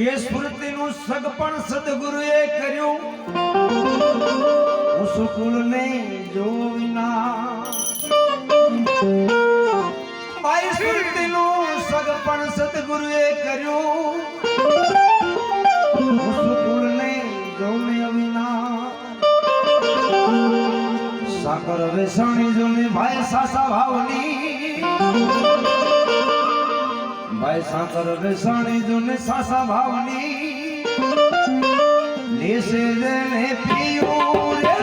કે સ્મૃતિનું સગપણ સદગુરુએ કર્યું ઉસુકુળને જો વિના મારી સ્મૃતિનું સગપણ સદગુરુએ કર્યું ઉસુકુળને જો વિના સાકર વેસણી જોને ભાઈ સાસા ભાવની ભાઈ સાકર વેસણી જોને સાસા ભાવની લેસે ને પીયું રે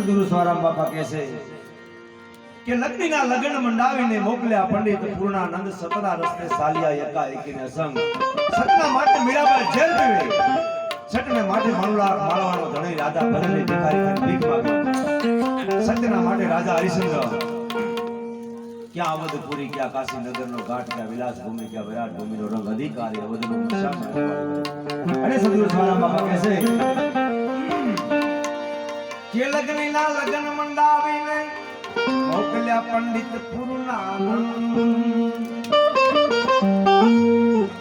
કોઈ સ્વારામ બાપા કહે છે કે લગ્નના લગ્ન મંડાવીને મોકલ્યા પંડિત પૂર્ણાનંદ સતના રસ્તે સાલિયા એકાએકીને સંગ સતના માટે મીરાબાઈ જેલ પીવે સતને માટે માળવાનો ધણી રાજા બદલે ભિખારી ભીખ માંગે સત્યના માટે રાજા હરિશ્ચંદ્ર ક્યાં અવધપુરી ક્યાં કાશીનગરનો ઘાટ ક્યાં વિલાસ ભૂમિ ક્યાં વિરાટ ભૂમિનો રંગ અધિકારી અવધનો અને સદગુરુ સ્વારામ બાપા કહે છે કે લગ્નના લગ્ન મંડાવીને મોકલ્યા પંડિત પૂર્ણાનંદ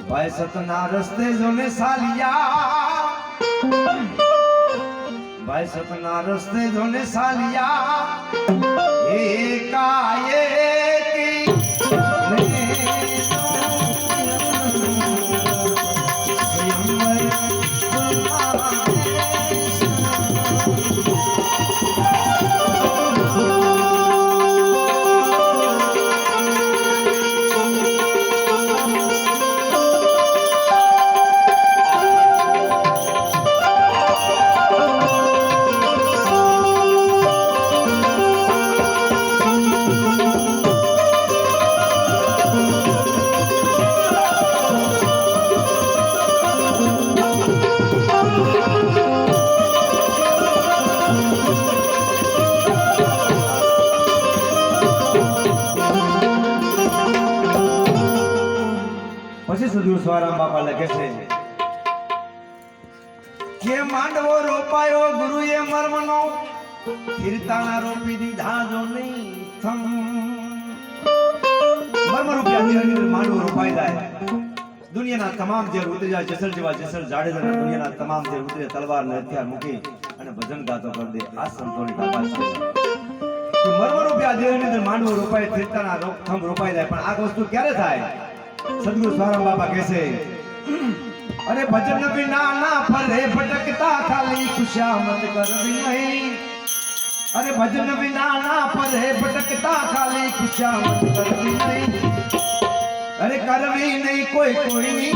ભાઈ સતના રસ્તે જોને સાલિયા ભાઈ સતના રસ્તે જોને સાલિયા એકાએકી સદગુરુ સ્વારામ બાપા લખે છે કે માંડવો રોપાયો ગુરુએ મર્મનો કીર્તાના રોપી દીધા જો નહીં થમ મર્મ રૂપિયા માંડવો રોપાઈ જાય દુનિયાના તમામ જે ઉતરી જાય જેસલ જેવા જેસલ જાડેજાના દુનિયાના તમામ જે ઉતરે તલવાર ને હથિયાર મૂકી અને ભજન ગાતો કરી દે આ સંતોની તાકાત છે મર્મ રૂપિયા દેવની અંદર માંડવો રોપાય કીર્તાના થમ રોપાઈ જાય પણ આ વસ્તુ ક્યારે થાય સદગુરુ સ્વારામ બાપા કહે છે અરે ભજન વિના ના ફરે ભટકતા ખાલી ખુશામત કરવી નહીં અરે ભજન વિના ના ફરે ભટકતા ખાલી ખુશામત કરવી નહીં અરે કરવી નહીં કોઈ કોઈની